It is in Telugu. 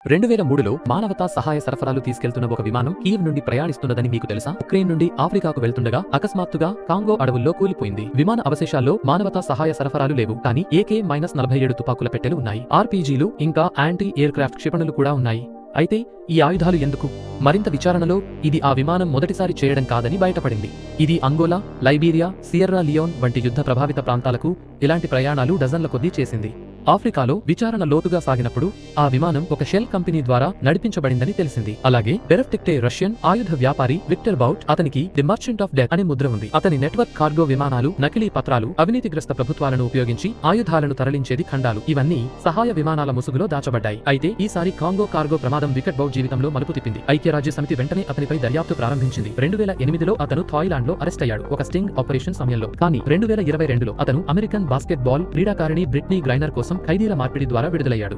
2003లో మానవతా సహాయ సరఫరాలు తీసుకెళ్తున్న ఒక విమానం కీవ్ నుండి ప్రయాణిస్తున్నదని మీకు తెలుసా? ఉక్రెయిన్ నుండి ఆఫ్రికాకు వెళ్తుండగా అకస్మాత్తుగా కాంగో అడవుల్లో కూలిపోయింది. విమాన అవశేషాల్లో మానవతా సహాయ సరఫరాలు లేవు, కానీ AK-47 తుపాకుల పెట్టెలు ఉన్నాయి. RPGలు ఇంకా యాంటీ ఎయిర్ క్రాఫ్ట్ క్షిపణులు కూడా ఉన్నాయి. అయితే ఈ ఆయుధాలు ఎందుకు? మరింత విచారణలో ఇది ఆ విమానం మొదటిసారి చేయడం కాదని బయటపడింది. ఇది అంగోలా, లైబీరియా, సియర్రా లియోన్ వంటి యుద్ధ ప్రభావిత ప్రాంతాలకు ఇలాంటి ప్రయాణాలు డజన్ల కొద్దీ చేసింది. ఆఫ్రికాలో విచారణ లోతుగా సాగినప్పుడు ఆ విమానం ఒక షెల్ కంపెనీ ద్వారా నడిపించబడిందని తెలిసింది. అలాగే బెరెఫ్టిక్టే రష్యన్ ఆయుధ వ్యాపారి విక్టర్ బౌట్, అతనికి ది మర్చెంట్ ఆఫ్ డెత్ అనే ముద్ర ఉంది. అతని నెట్వర్క్ కార్గో విమానాలు, నకిలీ పత్రాలు, అవినీతిగ్రస్త ప్రభుత్వాలను ఉపయోగించి ఆయుధాలను తరలించేది ఖండాలు, ఇవన్నీ సహాయ విమానాల ముసుగులో దాచబడ్డాయి. అయితే ఈసారి కాంగో కార్గో ప్రమాదం వికెట్ బౌట్ జీవితంలో మలుపు తిప్పింది. ఐక్యరాజ్య సమితి వెంటనే అతనిపై దర్యాప్తు ప్రారంభించింది. 2008లో అతను థాయిలాండ్ లో అరెస్ట్ అయ్యాడు, ఒక స్టింగ్ ఆపరేషన్ సమయంలో. కానీ 2022లో అతను అమెరికన్ బాస్కెట్ బాల్ క్రీడాకారిణి బ్రిట్నీ గ్రైనర్ కోసం ఖైదీల మార్పిడి ద్వారా విడుదలయ్యాడు.